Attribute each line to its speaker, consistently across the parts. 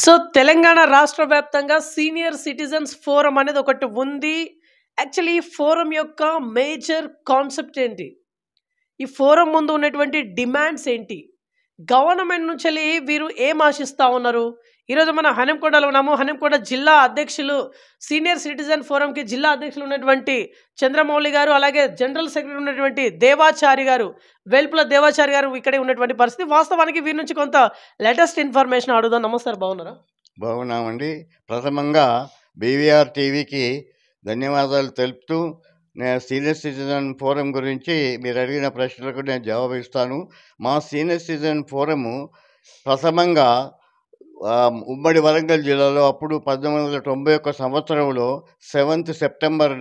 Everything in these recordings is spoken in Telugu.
Speaker 1: సో, తెలంగాణ రాష్ట్ర వ్యాప్తంగా సీనియర్ సిటిజన్స్ ఫోరం అనేది ఒకటి ఉంది. యాక్చువల్లీ ఈ ఫోరం యొక్క మేజర్ కాన్సెప్ట్ ఏంటి? ఈ ఫోరం ముందు ఉన్నటువంటి డిమాండ్స్ ఏంటి? గవర్నమెంట్ నుంచెల్లి వీరు ఏం ఆశిస్తా ఉన్నారు? ఈరోజు మనం హనంకొండలో ఉన్నాము. హనంకొండ జిల్లా అధ్యక్షులు సీనియర్ సిటిజన్ ఫోరంకి జిల్లా అధ్యక్షులు ఉన్నటువంటి చంద్రమౌళి గారు, అలాగే జనరల్ సెక్రటరీ ఉన్నటువంటి దేవాచారి గారు, వేల్పుల దేవాచారి గారు ఇక్కడే ఉన్నటువంటి పరిస్థితి. వాస్తవానికి వీరి నుంచి కొంత లేటెస్ట్ ఇన్ఫర్మేషన్ అడుగుదాం. నమస్తే సార్, బాగున్నారా?
Speaker 2: బాగున్నామండి. ప్రథమంగా బీవీఆర్ టీవీకి ధన్యవాదాలు తెలుపుతూ, నేను సీనియర్ సిటిజన్ ఫోరం గురించి మీరు అడిగిన ప్రశ్నలకు నేను జవాబు ఇస్తాను. మా సీనియర్ సిటిజన్ ఫోరము ప్రథమంగా ఉమ్మడి వరంగల్ జిల్లాలో అప్పుడు 1991 సంవత్సరంలో 7th సెప్టెంబర్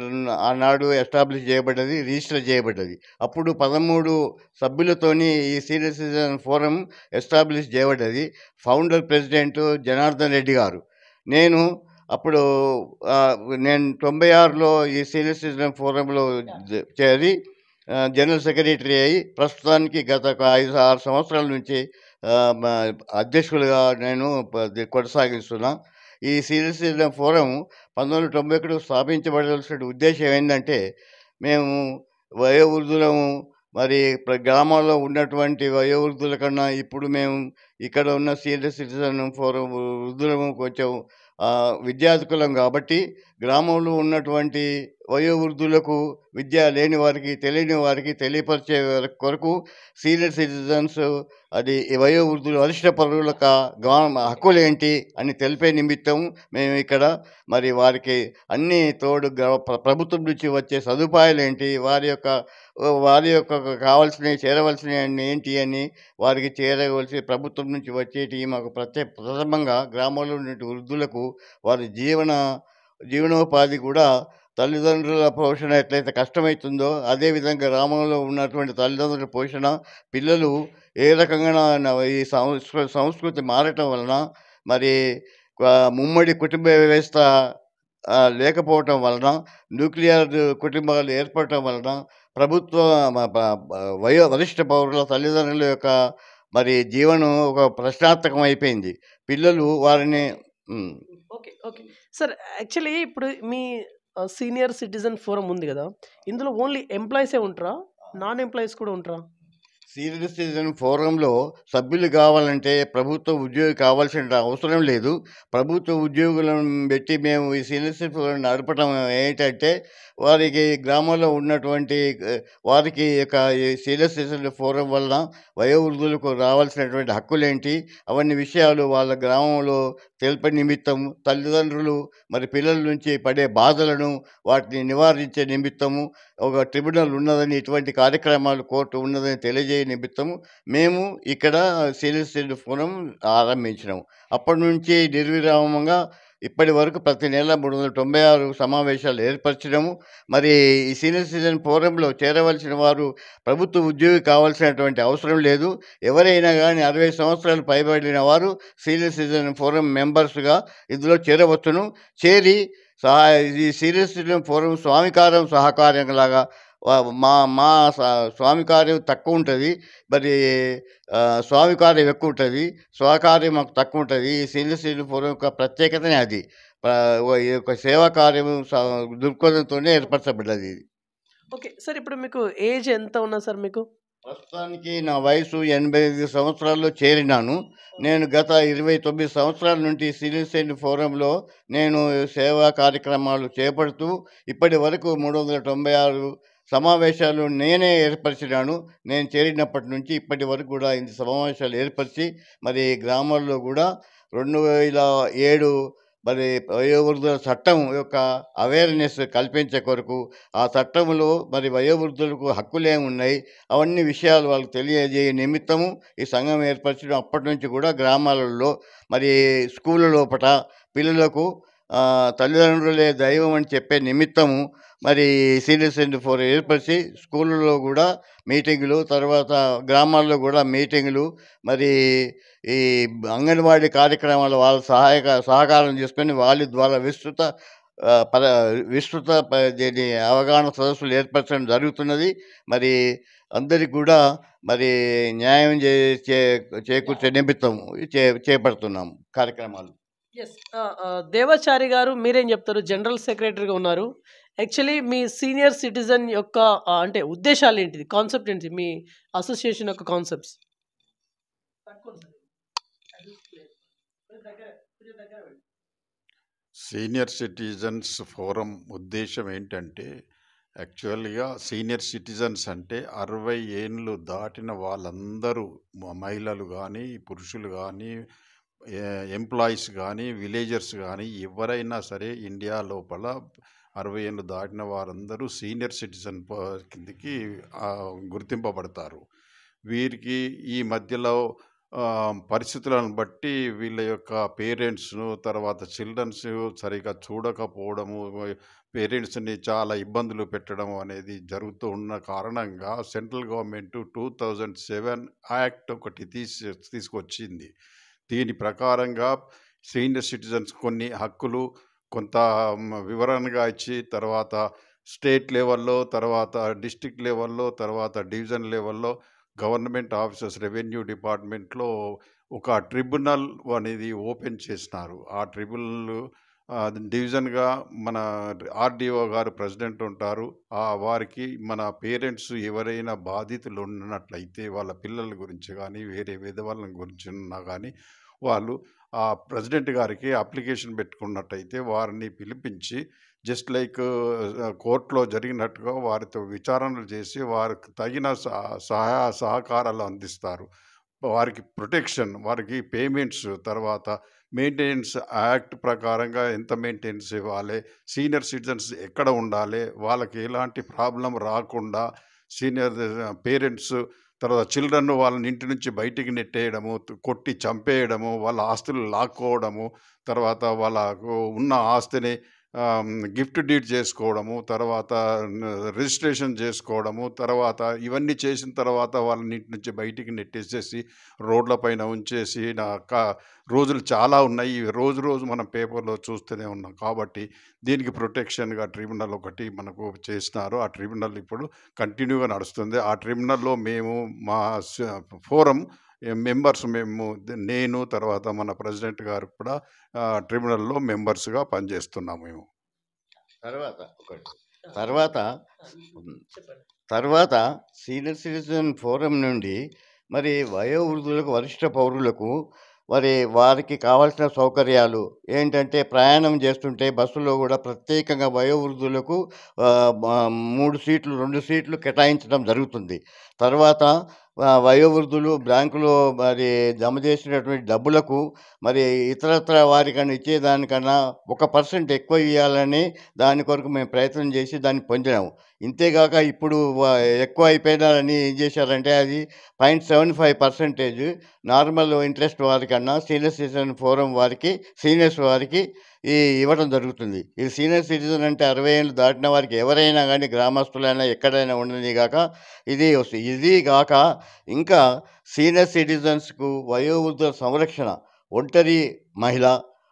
Speaker 2: ఆనాడు ఎస్టాబ్లిష్ చేయబడ్డది, రిజిస్టర్ చేయబడ్డది. అప్పుడు 13 సభ్యులతోని ఈ సీనియర్ సిటిజన్ ఫోరం ఎస్టాబ్లిష్ చేయబడ్డది. ఫౌండర్ ప్రెసిడెంట్ జనార్దన్ రెడ్డి గారు. నేను అప్పుడు నేను 96లో ఈ సీనియర్ సిటిజన్ ఫోరంలో చేరి జనరల్ సెక్రటరీ అయ్యి ప్రస్తుతానికి గత 5-6 సంవత్సరాల నుంచి అధ్యక్షులుగా నేను కొనసాగిస్తున్నా. ఈ సీనియర్ సిటిజన్ ఫోరం 1991 స్థాపించబడాల్సిన ఉద్దేశం ఏంటంటే, మేము వయోవృద్ధులము, మరి గ్రామాల్లో ఉన్నటువంటి వయోవృద్ధుల కన్నా ఇప్పుడు మేము ఇక్కడ ఉన్న సీనియర్ సిటిజన్ ఫోరం వృద్ధులము కొంచెం విద్యార్థులం కాబట్టి, గ్రామంలో ఉన్నటువంటి వయోవృద్ధులకు, విద్య లేని వారికి, తెలియని వారికి తెలియపరిచే కొరకు సీనియర్ సిటిజన్స్ అది వయోవృద్ధులు వరిష్ట పౌరుల హక్కులేంటి అని తెలిపే నిమిత్తం మేము ఇక్కడ మరి వారికి అన్ని తోడు ప్రభుత్వం నుంచి వచ్చే సదుపాయాలు ఏంటి, వారి యొక్క కావాల్సినవి చేరవలసినవి ఏంటి అని వారికి చేరవలసి ప్రభుత్వం నుంచి వచ్చేటి మాకు ప్రథమంగా గ్రామంలో ఉన్న వృద్ధులకు వారి జీవనోపాధి కూడా తల్లిదండ్రుల పోషణ ఎట్లయితే కష్టమవుతుందో అదేవిధంగా గ్రామంలో ఉన్నటువంటి తల్లిదండ్రుల పోషణ, పిల్లలు ఏ రకంగా ఈ సంస్కృతి మారటం వలన, మరి ముమ్మడి కుటుంబ వ్యవస్థ లేకపోవటం వలన, న్యూక్లియర్ కుటుంబాలు ఏర్పడటం వలన ప్రభుత్వ వరిష్ట పౌరుల తల్లిదండ్రుల యొక్క మరి జీవనం ఒక ప్రశ్నార్థకం అయిపోయింది. పిల్లలు వారిని
Speaker 1: ఓకే. సార్, యాక్చువల్లీ ఇప్పుడు మీ సీనియర్ సిటిజన్ ఫోరం ఉంది కదా, ఇందులో ఓన్లీ ఎంప్లాయీసే ఉంటారా? నాన్ ఎంప్లాయీస్ కూడా ఉంటారా?
Speaker 2: సీనియర్ సిటిజన్ ఫోరంలో సభ్యులు కావాలంటే ప్రభుత్వ ఉద్యోగి కావాల్సిన అవసరం లేదు. ప్రభుత్వ ఉద్యోగులను పెట్టి మేము ఈ సీనియర్ సిటిజన్ ఫోరం నడపడం ఏంటంటే, వారికి గ్రామంలో ఉన్నటువంటి వారికి ఈ సీనియర్ సిటిజన్ ఫోరం వలన వయోవృద్ధులకు రావాల్సినటువంటి హక్కులేంటి, అవన్నీ విషయాలు వాళ్ళ గ్రామంలో తెలిపే నిమిత్తం, తల్లిదండ్రులు మరి పిల్లల నుంచి పడే బాధలను వాటిని నివారించే నిమిత్తము ఒక ట్రిబ్యునల్ ఉన్నదని, ఇటువంటి కార్యక్రమాలు కోర్టు ఉన్నదని తెలియజేయ నిమిత్తము మేము ఇక్కడ సీనియర్ సిటిజన్ ఫోరం ఆరంభించినాము. అప్పటి నుంచి నిర్విరామంగా ఇప్పటి వరకు ప్రతి నెల 396 సమావేశాలు ఏర్పరచడము. మరి ఈ సీనియర్ సిటిజన్ ఫోరంలో చేరవలసిన వారు ప్రభుత్వ ఉద్యోగి కావాల్సినటువంటి అవసరం లేదు. ఎవరైనా కానీ 60 సంవత్సరాలు పైబడిన వారు సీనియర్ సిటిజన్ ఫోరం మెంబర్స్గా ఇందులో చేరవచ్చును. చేరి ఈ సీనియర్ సిటిజన్ ఫోరం స్వామికారం సహకారంలాగా మా స్వామి కార్యం తక్కువ ఉంటుంది, మరి స్వామి కార్యం ఎక్కువ ఉంటుంది, స్వకార్యం మాకు తక్కువ ఉంటుంది. ఈ సీనియర్ సిటిజన్ ఫోరం యొక్క ప్రత్యేకతనే అది. ఈ యొక్క సేవా కార్యం దృక్పథంతోనే ఏర్పరచబడ్డది ఇది.
Speaker 1: ఓకే సార్, ఇప్పుడు మీకు ఏజ్ ఎంత ఉన్నా సార్? మీకు
Speaker 2: ప్రస్తుతానికి నా వయసు 85 సంవత్సరాల్లో చేరినాను. నేను గత 29 సంవత్సరాల నుండి సీనియర్ సిటిజన్ ఫోరంలో నేను సేవా కార్యక్రమాలు చేపడుతూ ఇప్పటి వరకు 396 సమావేశాలు నేనే ఏర్పరిచినాను. నేను చేరినప్పటి నుంచి ఇప్పటి వరకు కూడా ఇన్ని సమావేశాలు ఏర్పరిచి, మరి గ్రామాల్లో కూడా 2007 మరి వయోవృద్ధుల చట్టం యొక్క అవేర్నెస్ కల్పించే కొరకు, ఆ చట్టంలో మరి వయోవృద్ధులకు హక్కులు ఏమున్నాయి, అవన్నీ విషయాలు వాళ్ళకి తెలియజేయ నిమిత్తము ఈ సంఘం ఏర్పరచడం. అప్పటి నుంచి కూడా గ్రామాలలో మరి స్కూళ్ళ లోపల పిల్లలకు తల్లిదండ్రులే దైవం అని చెప్పే నిమిత్తము మరి సీనియర్ సిటిజన్ ఫోరం ఏర్పరిచి స్కూళ్ళలో కూడా మీటింగులు, తర్వాత గ్రామాల్లో కూడా మీటింగులు, మరి ఈ అంగన్వాడీ కార్యక్రమాలు వాళ్ళ సహకారం చేసుకొని వాళ్ళ ద్వారా విస్తృత దీని అవగాహన సదస్సులు ఏర్పరచడం జరుగుతున్నది. మరి అందరికి కూడా మరి న్యాయం చేకూర్చే నిమిత్తం చేపడుతున్నాము కార్యక్రమాలు.
Speaker 1: యెస్. దేవాచారి గారు మీరేం చెప్తారు? జనరల్ సెక్రటరీగా ఉన్నారు. యాక్చువల్లీ మీ సీనియర్ సిటిజన్ యొక్క అంటే ఉద్దేశాలేంటిది? కాన్సెప్ట్ ఏంటి? మీ అసోసియేషన్ యొక్క కాన్సెప్ట్స్?
Speaker 3: సీనియర్ సిటిజన్స్ ఫోరం ఉద్దేశం ఏంటంటే, యాక్చువల్‌గా సీనియర్ సిటిజన్స్ అంటే 60 ఏండ్లు దాటిన వాళ్ళందరూ మహిళలు గానీ, పురుషులు గానీ, ఎంప్లాయీస్ గానీ, విలేజర్స్ గానీ ఎవరైనా సరే ఇండియా లోపల 60 ఏళ్ళు దాటిన వారందరూ సీనియర్ సిటిజన్ కిందకి గుర్తింపబడతారు. వీరికి ఈ మధ్యలో పరిస్థితులను బట్టి వీళ్ళ యొక్క పేరెంట్స్‌ను, తర్వాత చిల్డ్రన్స్ సరిగ్గా చూడకపోవడము, పేరెంట్స్‌ని చాలా ఇబ్బందులు పెట్టడం అనేది జరుగుతూ ఉన్న కారణంగా సెంట్రల్ గవర్నమెంట్ 2007 యాక్ట్ ఒకటి తీసుకొచ్చింది. దీని ప్రకారంగా సీనియర్ సిటిజన్స్ కొన్ని హక్కులు కొంత వివరణగా ఇచ్చి, తర్వాత స్టేట్ లెవెల్‌లో, తర్వాత డిస్ట్రిక్ట్ లెవెల్‌లో, తర్వాత డివిజన్ లెవెల్‌లో గవర్నమెంట్ ఆఫీసర్స్ రెవెన్యూ డిపార్ట్మెంట్‌లో ఒక ట్రిబ్యునల్ అనేది ఓపెన్ చేసినారు. ఆ ట్రిబ్యునల్ డివిజన్‌గా మన ఆర్‌డీఓ గారు ప్రెసిడెంట్ ఉంటారు. వారికి మన పేరెంట్స్ ఎవరైనా బాధితులు ఉన్నట్లయితే వాళ్ళ పిల్లల గురించి గానీ, వేరే విధవల గురించి ఉన్నా గానీ, వాళ్ళు ఆ ప్రెసిడెంట్ గారికి అప్లికేషన్ పెట్టుకున్నట్టయితే వారిని పిలిపించి జస్ట్ లైక్ కోర్టులో జరిగినట్టుగా వారితో విచారణలు చేసి వారికి తగిన సహాయ సహకారాలు అందిస్తారు. వారికి ప్రొటెక్షన్, వారికి పేమెంట్స్, తర్వాత మెయింటెనెన్స్ యాక్ట్ ప్రకారంగా ఎంత మెయింటెనెన్స్ ఇవ్వాలి, సీనియర్ సిటిజన్స్ ఎక్కడ ఉండాలి, వాళ్ళకి ఎలాంటి ప్రాబ్లం రాకుండా సీనియర్ పేరెంట్స్, తర్వాత చిల్డ్రన్ వాళ్ళని ఇంటి నుంచి బయటికి నెట్టేయడము, కొట్టి చంపేయడము, వాళ్ళ ఆస్తులు లాక్కోవడము, తర్వాత వాళ్ళకు ఉన్న ఆస్తిని గిఫ్ట్ డీడ్ చేసుకోవడము, తర్వాత రిజిస్ట్రేషన్ చేసుకోవడము, తర్వాత ఇవన్నీ చేసిన తర్వాత వాళ్ళని ఇంటి నుంచి బయటికి నెట్టేసేసి రోడ్ల పైన ఉంచేసి రోజులు చాలా ఉన్నాయి. ఇవి రోజు రోజు మనం పేపర్లో చూస్తూనే ఉన్నాం. కాబట్టి దీనికి ప్రొటెక్షన్గా ట్రిబ్యునల్ ఒకటి మనకు చేసినారు. ఆ ట్రిబ్యునల్ ఇప్పుడు కంటిన్యూగా నడుస్తుంది. ఆ ట్రిబ్యునల్‌లో మేము మా ఫోరం మెంబర్స్, నేను, తర్వాత మన ప్రెసిడెంట్ గారు కూడా ట్రిబ్యునల్‌లో మెంబర్స్‌గా పనిచేస్తున్నాము మేము.
Speaker 2: తర్వాత ఒకటి తర్వాత తర్వాత సీనియర్ సిటిజన్ ఫోరం నుండి మరి వయోవృద్ధులకు, వరిష్ఠ పౌరులకు మరి వారికి కావాల్సిన సౌకర్యాలు ఏంటంటే, ప్రయాణం చేస్తుంటే బస్సులో కూడా ప్రత్యేకంగా వయోవృద్ధులకు 3 సీట్లు, 2 సీట్లు కేటాయించడం జరుగుతుంది. తర్వాత వయోవృద్ధులు బ్యాంకులో మరి జమ చేసినటువంటి డబ్బులకు మరి ఇతరత్ర వారికన్నా ఇచ్చేదానికన్నా 1% ఎక్కువ ఇయ్యాలని దాని కొరకు మేము ప్రయత్నం చేసి దాన్ని పొందినాము. ఇంతేగాక ఇప్పుడు ఎక్కువ అయిపోయినారని ఏం చేశారంటే, అది 0.75% నార్మల్ ఇంట్రెస్ట్ వారికన్నా సీనియర్ సిటిజన్ ఫోరం వారికి, సీనియర్స్ వారికి ఇవ్వడం జరుగుతుంది. ఇది సీనియర్ సిటిజన్ అంటే 60 ఏళ్ళు దాటిన వారికి ఎవరైనా గానీ, గ్రామస్తులైనా ఎక్కడైనా ఉండని గాక ఇది గాక ఇంకా సీనియర్ సిటిజన్స్‌కు వయోవృద్ధుల సంరక్షణ, ఒంటరి మహిళ,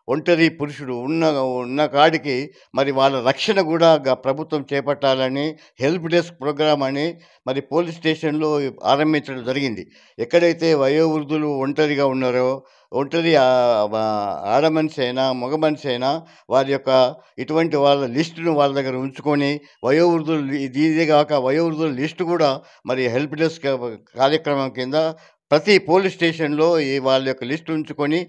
Speaker 2: ఒంటరి పురుషుడు ఉన్న కాడికి మరి వాళ్ళ రక్షణ కూడా ప్రభుత్వం చేపట్టాలని హెల్ప్ డెస్క్ ప్రోగ్రామ్ అని మరి పోలీస్ స్టేషన్‌లో ఆరంభించడం జరిగింది. ఎక్కడైతే వయోవృద్ధులు ఒంటరిగా ఉన్నారో, ఒంటరి ఆడ మనిషి అయినా, మగ మనిషి అయినా వారి యొక్క ఇటువంటి వాళ్ళ లిస్టును వాళ్ళ దగ్గర ఉంచుకొని వయోవృద్ధులు ఇదే గాక వయోవృద్ధుల లిస్టు కూడా మరి హెల్ప్ డెస్క్ కార్యక్రమం కింద ప్రతి పోలీస్ స్టేషన్‌లో వాళ్ళ యొక్క లిస్ట్ ఉంచుకొని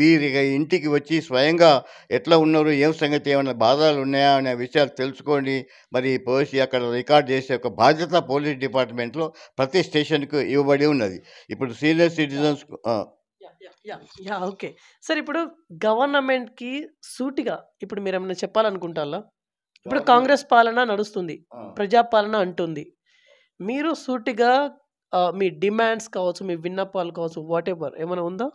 Speaker 2: వీరి ఇంటికి వచ్చి స్వయంగా ఎట్లా ఉన్నారు, ఏం సంగతి, ఏమైనా బాధలు ఉన్నాయా అనే విషయాలు తెలుసుకొని మరి పోసి అక్కడ రికార్డ్ చేసే ఒక బాధ్యత పోలీస్ డిపార్ట్మెంట్‌లో ప్రతి స్టేషన్‌కు ఇవ్వబడి ఉన్నది. ఇప్పుడు సీనియర్ సిటిజన్స్‌కు
Speaker 1: ఓకే. సార్, ఇప్పుడు గవర్నమెంట్‌కి సూటిగా ఇప్పుడు మీరేమన్నా చెప్పాలనుకుంటారా? ఇప్పుడు కాంగ్రెస్ పాలన నడుస్తుంది. ప్రజాపాలన అంటుంది. మీరు సూటిగా మీ డిమాండ్స్ కావచ్చు, మీ విన్నపాలు కావచ్చు, వాటెవర్ ఏమైనా ఉందా?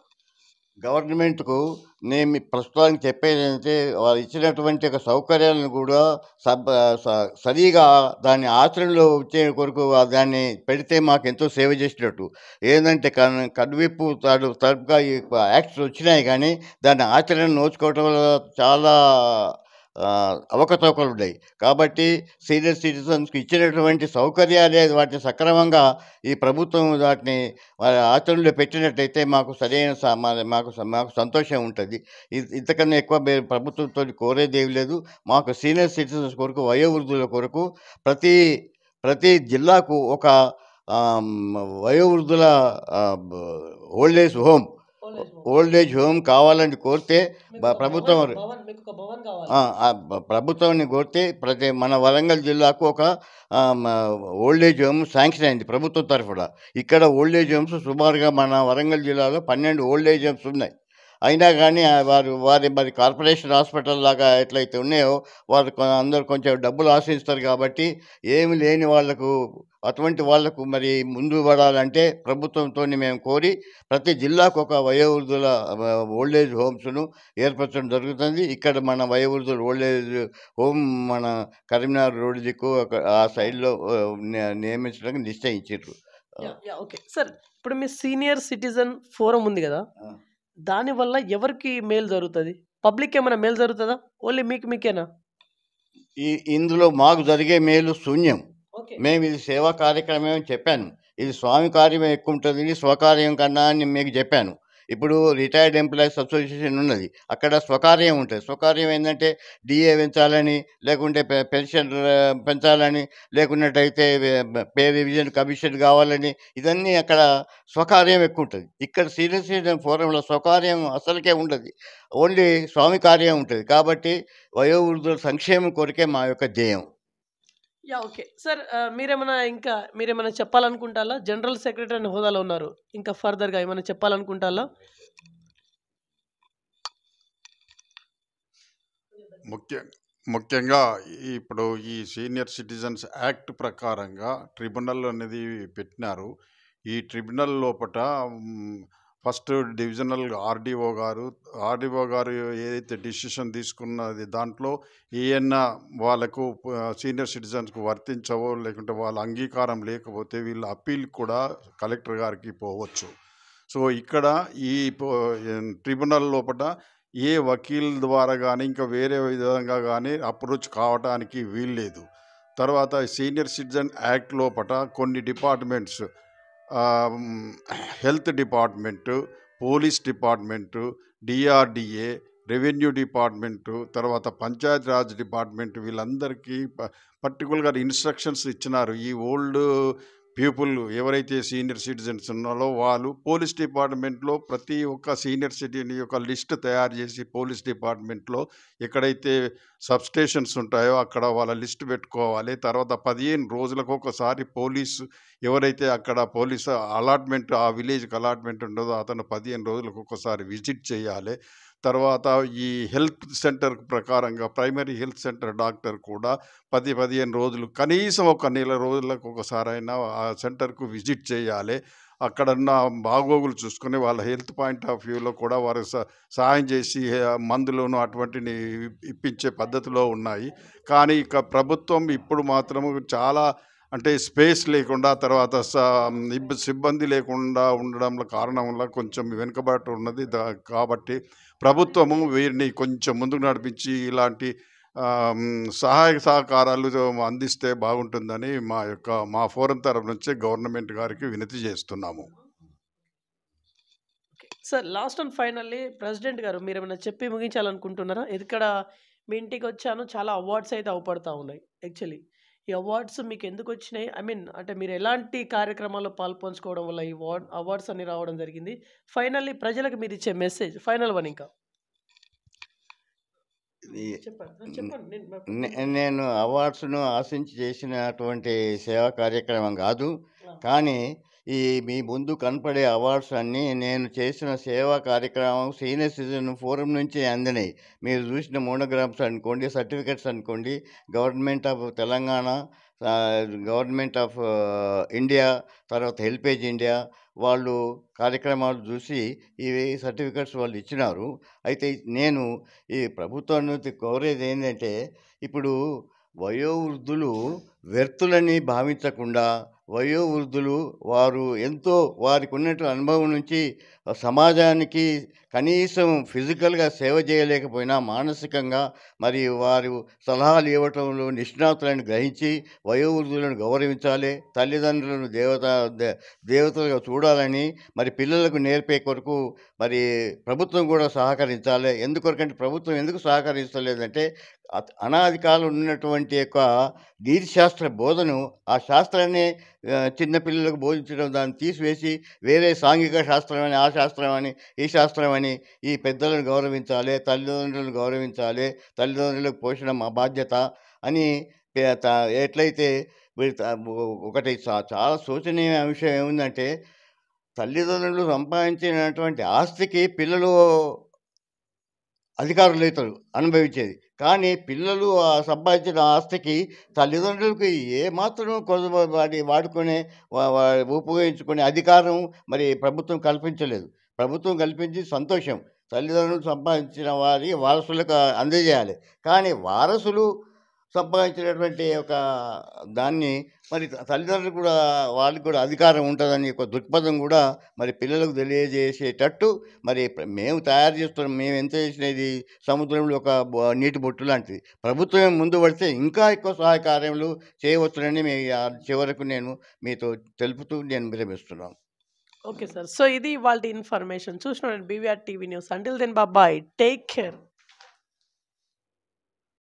Speaker 2: గవర్నమెంట్‌కు నేను ప్రస్తుతానికి చెప్పేదేంటంటే, వాళ్ళు ఇచ్చినటువంటి ఒక సౌకర్యాలను కూడా సరిగా దాన్ని ఆచరణలో వచ్చే కొరకు దాన్ని పెడితే మాకెంతో సేవ చేసినట్టు. ఏందంటే కనువిప్పు తరపుగా ఈ యాక్ట్స్ వచ్చినాయి కానీ, దాన్ని ఆచరణ నోచుకోవటం వల్ల చాలా అవకతవకలు ఉన్నాయి. కాబట్టి సీనియర్ సిటిజన్స్కి ఇచ్చినటువంటి సౌకర్యాలే వాటిని సక్రమంగా ఈ ప్రభుత్వం వాటిని ఆచరణలో పెట్టినట్టయితే మాకు సరైన మాకు సంతోషం ఉంటుంది. ఇంతకన్నా ఎక్కువ మేము ప్రభుత్వంతో కోరేదేమి లేదు. మాకు సీనియర్ సిటిజన్స్ కొరకు, వయోవృద్ధుల కొరకు ప్రతి ప్రతి జిల్లాకు ఒక వయోవృద్ధుల old age home old age home కావాలని కోరితే ప్రభుత్వం ప్రభుత్వాన్ని కోరితే మన వరంగల్ జిల్లాకు ఒక ఓల్డ్ ఏజ్ హోమ్ శాంక్షన్ అయింది ప్రభుత్వం తరఫున. ఇక్కడ ఓల్డ్ ఏజ్ హోమ్స్ సుమారుగా మన వరంగల్ జిల్లాలో 12 ఓల్డ్ ఏజ్ హోమ్స్ ఉన్నాయి. అయినా కానీ వారి మరి కార్పొరేషన్ హాస్పిటల్ లాగా ఎట్లయితే ఉన్నాయో వారు అందరూ కొంచెం డబ్బులు ఆశిస్తారు. కాబట్టి ఏమి లేని వాళ్లకు, అటువంటి వాళ్లకు మరి ముందు పడాలంటే ప్రభుత్వంతో మేము కోరి ప్రతి జిల్లాకు ఒక వయోవృద్ధుల ఓల్డ్ ఏజ్ హోమ్స్ను ఏర్పరచడం జరుగుతుంది. ఇక్కడ మన వయోవృద్ధుల ఓల్డ్ ఏజ్ హోమ్ మన కరీంనగర్ రోడ్డు దిక్కు ఆ సైడ్లో నియమించడానికి నిశ్చయించారు.
Speaker 1: ఓకే సార్, ఇప్పుడు మీ సీనియర్ సిటిజన్ ఫోరం ఉంది కదా, దానివల్ల ఎవరికి మేలు జరుగుతుంది? పబ్లిక్ ఏమైనా మేలు జరుగుతుందా? ఓన్లీ మీకేనా?
Speaker 2: ఇందులో మాకు జరిగే మేలు శూన్యం. మేము ఇది సేవా కార్యక్రమం అని చెప్పాను. ఇది స్వామి కార్యం ఎక్కువ ఉంటుంది, ఇది స్వకార్యం కన్నా అని మీకు చెప్పాను. ఇప్పుడు రిటైర్డ్ ఎంప్లాయీస్ అసోసియేషన్ ఉన్నది, అక్కడ స్వకార్యం ఉంటుంది. స్వకార్యం ఏంటంటే డిఏ పెంచాలని, లేకుంటే పెన్షన్ పెంచాలని, లేకున్నట్టయితే పే రివిజన్ కమిషన్ కావాలని, ఇదన్నీ అక్కడ స్వకార్యం ఎక్కువ ఉంటుంది. ఇక్కడ సీనియర్ సిటిజన్ ఫోరంలో స్వకార్యం అసలుకే ఉండదు, ఓన్లీ స్వామి కార్యం ఉంటుంది. కాబట్టి వయోవృద్ధుల సంక్షేమం కొరకే మా యొక్క ధ్యేయం.
Speaker 1: ఓకే సార్, మీరేమైనా చెప్పాలనుకుంటారా? జనరల్ సెక్రటరీ అని హోదాలో ఉన్నారు, ఇంకా ఫర్దర్గా ఏమైనా చెప్పాలనుకుంటారా?
Speaker 3: ముఖ్యంగా ఇప్పుడు ఈ సీనియర్ సిటిజన్స్ యాక్ట్ ప్రకారంగా ట్రిబ్యునల్ అనేది పెట్టినారు. ఈ ట్రిబ్యునల్ లోపట ఫస్ట్ డివిజనల్ ఆర్డీఓ గారు ఏదైతే డిసిషన్ తీసుకున్నది దాంట్లో ఏమన్నా వాళ్ళకు సీనియర్ సిటిజన్స్కు వర్తించవో, లేకుంటే వాళ్ళ అంగీకారం లేకపోతే వీళ్ళ అప్పీల్ కూడా కలెక్టర్ గారికి పోవచ్చు. సో ఇక్కడ ఈ ట్రిబ్యునల్ లోపల ఏ వకీల్ ద్వారా కానీ ఇంకా వేరే విధంగా కానీ అప్రోచ్ కావడానికి వీల్లేదు. తర్వాత సీనియర్ సిటిజన్ యాక్ట్ లోపల కొన్ని departments, health department, police department, DRDA, revenue department, తర్వాత పంచాయతీరాజ్ డిపార్ట్మెంట్, వీళ్ళందరికీ పర్టికులర్గా ఇన్స్ట్రక్షన్స్ ఇచ్చినారు. ఈ ఓల్డ్ పీపుల్ ఎవరైతే సీనియర్ సిటిజన్స్ ఉన్నారో వాళ్ళు పోలీస్ డిపార్ట్మెంట్లో ప్రతి ఒక్క సీనియర్ సిటిజన్ యొక్క లిస్ట్ తయారు చేసి పోలీస్ డిపార్ట్మెంట్లో ఎక్కడైతే సబ్స్టేషన్స్ ఉంటాయో అక్కడ వాళ్ళ లిస్ట్ పెట్టుకోవాలి. తర్వాత 15 రోజులకు ఒకసారి పోలీసు ఎవరైతే అక్కడ పోలీస్ అలాట్మెంట్, ఆ విలేజ్కి అలాట్మెంట్ ఉండదో అతను 15 రోజులకు ఒకసారి విజిట్ చేయాలి. తర్వాత ఈ హెల్త్ సెంటర్ ప్రకారంగా ప్రైమరీ హెల్త్ సెంటర్ డాక్టర్ కూడా 10-15 రోజులు, కనీసం ఒక నెల రోజులకు ఒకసారైనా ఆ సెంటర్కు విజిట్ చేయాలి. అక్కడున్న బాగోగులు చూసుకొని వాళ్ళ హెల్త్ పాయింట్ ఆఫ్ వ్యూలో కూడా వారు సహాయం చేసి మందులను అటువంటిని ఇప్పించే పద్ధతిలో ఉన్నాయి. కానీ ఇక ప్రభుత్వం ఇప్పుడు మాత్రము చాలా అంటే స్పేస్ లేకుండా, తర్వాత సిబ్బంది లేకుండా ఉండడంలో కారణం వల్ల కొంచెం వెనుకబాటు ఉన్నది. కాబట్టి ప్రభుత్వము వీరిని కొంచెం ముందుకు నడిపించి ఇలాంటి సహాయ సహకారాలు అందిస్తే బాగుంటుందని మా ఫోరం తరఫు నుంచి గవర్నమెంట్ గారికి వినతి చేస్తున్నాము.
Speaker 1: Sir, last and finally president గారు మీరేమైనా చెప్పి ముగించాలనుకుంటున్నారా? ఇక్కడ మీ ఇంటికి వచ్చాను, చాలా అవార్డ్స్ అయితే అవపడతా ఉన్నాయి. యాక్చువల్లీ ఈ అవార్డ్స్ మీకు ఎందుకు వచ్చినాయి? అంటే మీరు ఎలాంటి కార్యక్రమాల్లో పాల్పంచుకోవడం వల్ల ఈ అవార్డ్స్ అన్ని రావడం జరిగింది? ఫైనల్లీ ప్రజలకు మీరు ఇచ్చే మెసేజ్, ఫైనల్ వన్. ఇంకా
Speaker 2: నేను అవార్డ్స్ను ఆశించి చేసినటువంటి సేవా కార్యక్రమం కాదు, కానీ మీ ముందు కనపడే అవార్డ్స్ అన్నీ నేను చేసిన సేవా కార్యక్రమం సీనియర్ సిటిజన్ ఫోరం నుంచి అందినాయి. మీరు చూసిన మోనోగ్రామ్స్ అనుకోండి, సర్టిఫికెట్స్ అనుకోండి, government of Telangana, government of India, తర్వాత హెల్పేజ్ ఇండియా వాళ్ళు కార్యక్రమాలు చూసి ఇవి సర్టిఫికెట్స్ వాళ్ళు ఇచ్చినారు. అయితే నేను ఈ ప్రభుత్వాన్ని కోరేది ఏంటంటే, ఇప్పుడు వయోవృద్ధులు వ్యర్థులని భావించకుండా వయోవృద్ధులు వారు ఎంతో వారికి ఉన్నటువంటి అనుభవం నుంచి సమాజానికి కనీసం ఫిజికల్‌గా సేవ చేయలేకపోయినా మానసికంగా మరి వారు సలహాలు ఇవ్వటంలో నిష్ణాతులని గ్రహించి వయోవృద్ధులను గౌరవించాలి. తల్లిదండ్రులను దేవతలుగా చూడాలని మరి పిల్లలకు నేర్పే కొరకు మరి ప్రభుత్వం కూడా సహకరించాలి. ఎందుకొరకంటే ప్రభుత్వం ఎందుకు సహకరిస్తలేదంటే అనాది కాలం ఉన్నటువంటి యొక్క నీతిశాస్త్ర బోధను ఆ శాస్త్రాన్ని చిన్న పిల్లలకు బోధించడం దాన్ని తీసివేసి వేరే సాంఘిక శాస్త్రం అని, ఆ శాస్త్రం అని, ఈ శాస్త్రం అని ఈ పెద్దలను గౌరవించాలి, తల్లిదండ్రులను గౌరవించాలి, తల్లిదండ్రులకు పోషణ మా బాధ్యత అని పే త ఎట్లయితే వీళ్ళు ఒకటి చాలా శోచనీయ విషయం ఏముందంటే తల్లిదండ్రులు సంపాదించినటువంటి ఆస్తికి పిల్లలు అధికారులైతారు అనుభవించేది. కానీ పిల్లలు సంపాదించిన ఆస్తికి తల్లిదండ్రులకు ఏమాత్రం వాడుకునే ఉపయోగించుకునే అధికారం మరి ప్రభుత్వం కల్పించలేదు. ప్రభుత్వం కల్పించి సంతోషం. తల్లిదండ్రులు సంపాదించిన వారి వారసులకు అందజేయాలి. కానీ వారసులు సంపాదించినటువంటి ఒక దాన్ని మరి తల్లిదండ్రులు కూడా వాళ్ళకి కూడా అధికారం ఉంటుందని ఒక దృక్పథం కూడా మరి పిల్లలకు తెలియజేసేటట్టు మరి మేము తయారు చేస్తున్నాం. మేము ఎంత చేసినా ఇది సముద్రంలో ఒక నీటి బొట్టు లాంటిది. ప్రభుత్వమే ముందు పడితే ఇంకా ఎక్కువ సహాయ కార్యములు చేయవచ్చునని చివరకు నేను మీతో తెలుపుతూ నేను విరమిస్తున్నాను.
Speaker 1: Okay sir. సో ఇది ఇవాల్టి ఇన్ఫర్మేషన్. చూస్తున్నాను BVR TV news. Until then bye. Take care.